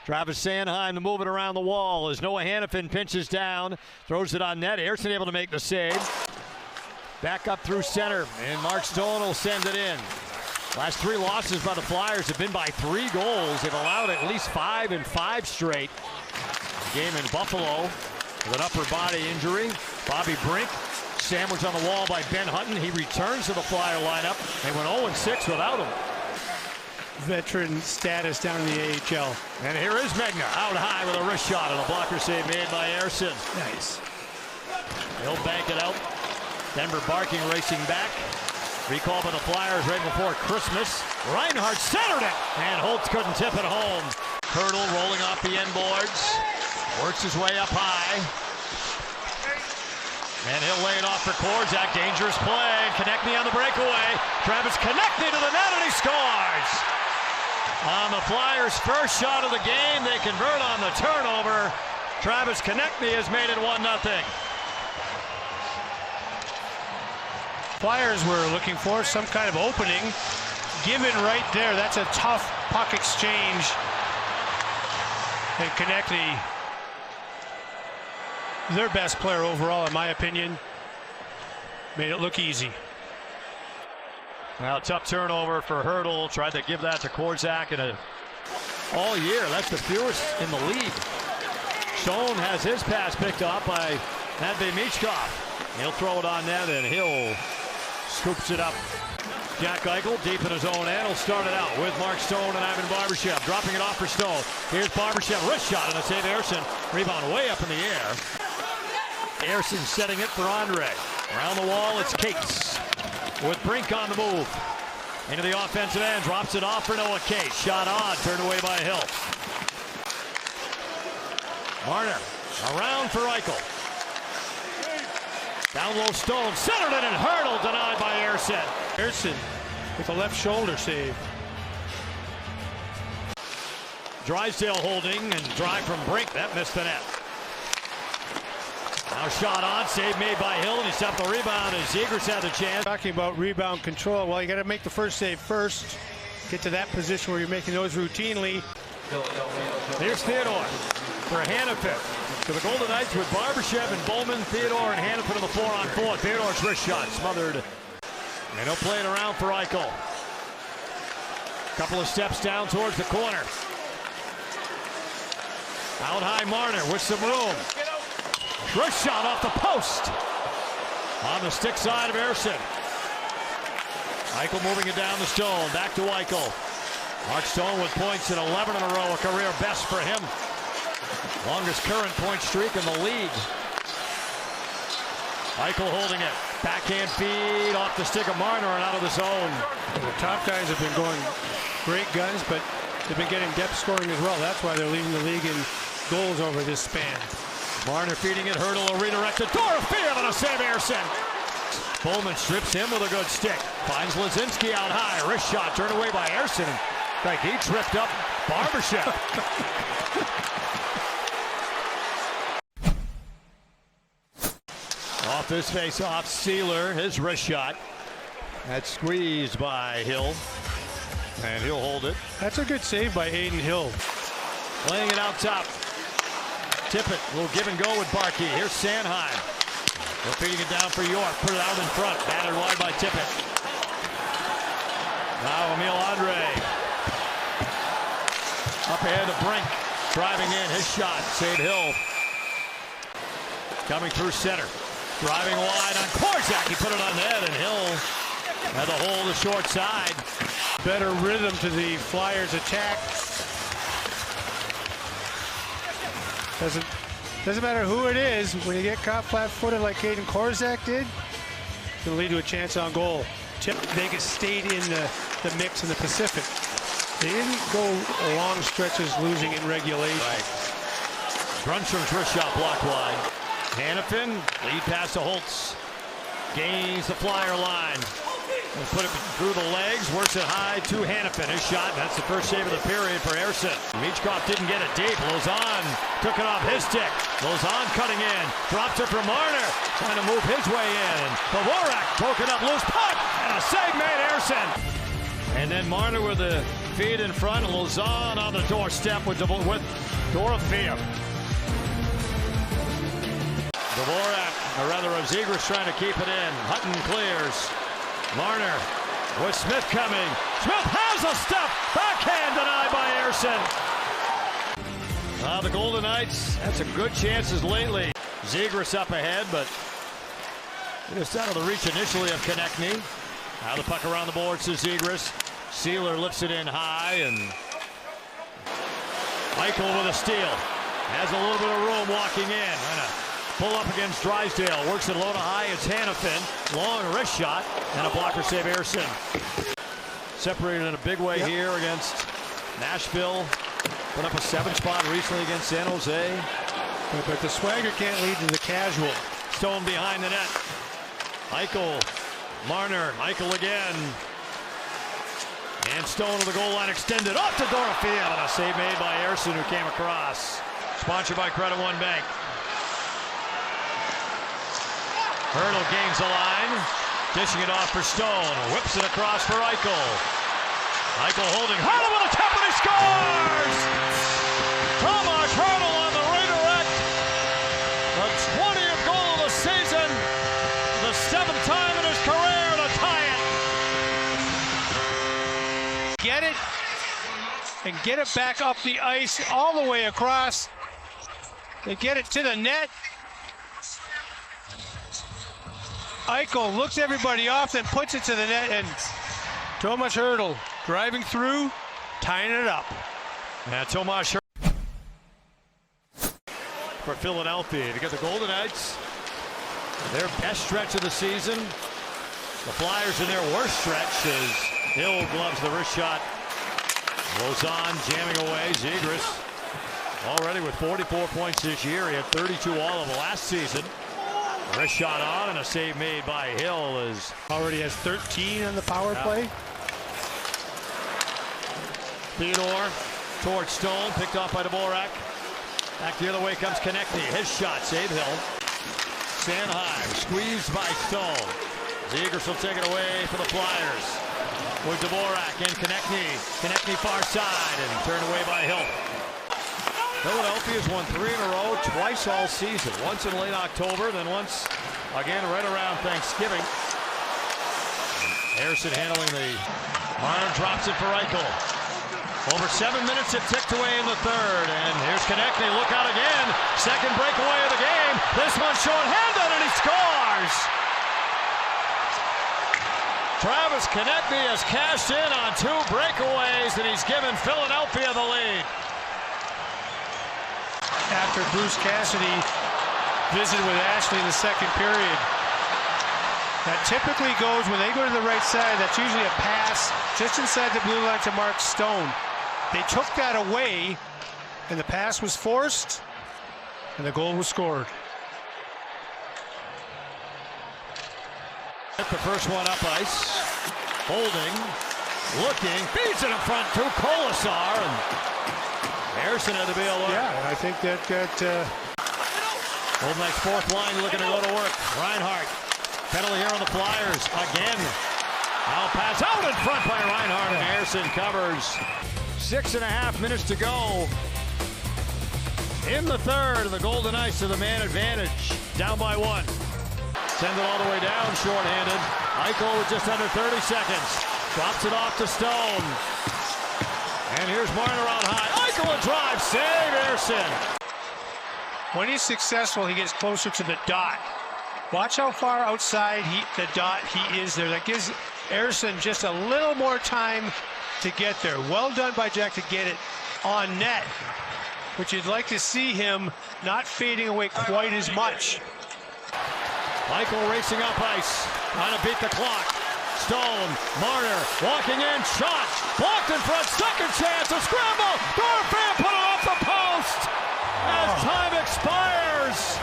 Travis Sanheim to move it around the wall as Noah Hannafin pinches down, throws it on net. Ayerson able to make the save. Back up through center, and Mark Stone will send it in. Last 3 losses by the Flyers have been by 3 goals. They've allowed at least 5 in 5 straight. Game in Buffalo with an upper body injury. Bobby Brink sandwiched on the wall by Ben Hutton. He returns to the Flyer lineup. They went 0-6 without him. Veteran status down in the AHL. And here is Megna out high with a wrist shot and a blocker save made by Ayerson. Nice. He'll bank it out. Denver barking, racing back. Recall by the Flyers right before Christmas. Reinhart centered it, and Holtz couldn't tip it home. Hurdle rolling off the end boards. Works his way up high. And he'll lay it off for Korczak. Dangerous play. Konechny on the breakaway. Travis Konechny to the net, and he scores. On the Flyers' first shot of the game, they convert on the turnover. Travis Konechny has made it 1-0. Flyers were looking for some kind of opening. Given right there. That's a tough puck exchange. And Konechny, their best player overall, in my opinion, made it look easy. Now, tough turnover for Hurdle. Tried to give that to Korczak all year. That's the fewest in the league. Stone has his pass picked up by Matvei Michkov. He'll throw it on net, and Hill scoops it up. Jack Eichel deep in his own end. He'll start it out with Mark Stone and Ivan Barbashev. Dropping it off for Stone. Here's Barbashev, wrist shot, and a save. Ayerson. Rebound way up in the air. Ayerson setting it for Andre. Around the wall, it's Cates. With Brink on the move. Into the offensive end. Drops it off for Noah Cates. Shot on. Turned away by Hill. Marner. Around for Eichel. Down low Stone. Centered it and Hurdle. Denied by Ayerson. Ayerson with a left shoulder save. Drysdale holding and drive from Brink. That missed the net. Now shot on, save made by Hill, and he stopped the rebound as Zegras had the chance. Talking about rebound control, well, you got to make the first save first. Get to that position where you're making those routinely. Here's Theodore for Hannafin. To the Golden Knights with Barbashev and Bowman, Theodore and Hannafin on the 4-on-4. Theodore's wrist shot smothered. And he'll play it around for Eichel. Couple of steps down towards the corner. Out high Marner with some room. Wrist shot off the post. On the stick side of Ayerson. Eichel moving it down to Stone. Back to Eichel. Mark Stone with points at 11 in a row. A career best for him. Longest current point streak in the league. Eichel holding it. Backhand feed off the stick of Marner and out of the zone. The top guys have been going great guns, but they've been getting depth scoring as well. That's why they're leading the league in goals over this span. Marner feeding it. Hurdle will redirect it. Dorofeev and a save. Ayerson. Bowman strips him with a good stick. Finds Lazinski out high. Wrist shot turned away by Ayerson. Like he tripped up Barbashev. Off this face-off, Sealer, his wrist shot. That's squeezed by Hill. And he'll hold it. That's a good save by Aiden Hill. Laying it out top. Tippett will give and go with Barkey. Here's Sanheim. They're feeding it down for York. Put it out in front. Battered wide by Tippett. Now Emil Andre. Up ahead of Brink. Driving in. His shot. Save Hill. Coming through center. Driving wide on Korczak. He put it on net, and Hill had to hold the short side. Better rhythm to the Flyers attack. Doesn't matter who it is, when you get caught flat-footed like Caden Korczak did, it's going to lead to a chance on goal. Vegas stayed in the mix in the Pacific. They didn't go long stretches losing in regulation. Right. Grunstrom's wrist shot blocked wide. Hannafin, lead pass to Holtz. Gains the Flyer line. And put it through the legs, works it high to Hannafin. His shot, that's the first save of the period for Ayerson. Michkov didn't get it deep. Lozon took it off his stick. Lozon cutting in, drops it from Marner, trying to move his way in. Dvorak broke it up, loose puck, and a save made. Ayerson. And then Marner with the feed in front. Lozon on the doorstep with Dorofeev. Dvorak, or rather Zegras trying to keep it in. Hutton clears. Marner with Smith coming. Smith has a step. Backhand denied by Ersson. The Golden Knights had some good chances lately. Zegras up ahead, but just out of the reach initially of Konechny. Now the puck around the boards to Zegras. Sealer lifts it in high, and Eichel with a steal. Has a little bit of room walking in. Pull up against Drysdale. Works it low to high. It's Hanifin. Long wrist shot, and a blocker save Ersson. Separated in a big way here against Nashville. Put up a 7 spot recently against San Jose. But the swagger can't lead to the casual. Stone behind the net. Eichel, Marner, Eichel again. And Stone to the goal line extended off to Dorofeev, and a save made by Ersson, who came across. Sponsored by Credit One Bank. Hurdle gains the line. Dishing it off for Stone. Whips it across for Eichel. Eichel holding Hurdle with a tap, and he scores! Tomas Hurdle on the redirect. The 20th goal of the season. The 7th time in his career to tie it. Get it and get it back up the ice all the way across. They get it to the net. Eichel looks everybody off, then puts it to the net, and Tomas Hurdle driving through, tying it up. Now Tomas Hurdle for Philadelphia to get the Golden Knights their best stretch of the season. The Flyers in their worst stretch as Hill gloves the wrist shot. Lozon jamming away. Zegras already with 44 points this year. He had 32 all of last season. Wrist shot on, and a save made by Hill as already has 13 on the power play. Theodore towards Stone, picked off by Dvorak. Back the other way comes Konechny. His shot, save Hill. Sanheim squeezed by Stone. Zegras will take it away for the Flyers. With Dvorak and Konechny. Konechny far side and turned away by Hill. Philadelphia's won 3 in a row, twice all season. Once in late October, then once again right around Thanksgiving. Ersson handling the Marner, drops it for Eichel. Over 7 minutes it ticked away in the third, and here's Konechny. Look out again. Second breakaway of the game. This one short-handed, and he scores. Travis Konechny has cashed in on 2 breakaways, and he's given Philadelphia the lead. After Bruce Cassidy visited with Ashley in the second period. That typically goes, when they go to the right side, that's usually a pass just inside the blue line to Mark Stone. They took that away, and the pass was forced, and the goal was scored. Hit the first one up ice. Holding, looking, feeds it in front to Kolasar, and Ersson had to be alert. Yeah, I think that got... Golden Knights fourth line looking to go to work. Reinhart, penalty here on the Flyers again. Now pass out in front by Reinhart, and Ersson covers. 6.5 minutes to go in the third, and the Golden Knights to the man advantage, down by 1. Send it all the way down, shorthanded. Eichel with just under 30 seconds. Drops it off to Stone. And here's Marner on high. Eichel a drive, save Ersson. When he's successful, he gets closer to the dot. Watch how far outside the dot he is there. That gives Ersson just a little more time to get there. Well done by Jack to get it on net, but you'd like to see him not fading away quite as much. Eichel racing up ice, trying to beat the clock. Stone, Marner, walking in, shot, blocked in front, second chance, a scramble, Dorofeev put it off the post as time expires.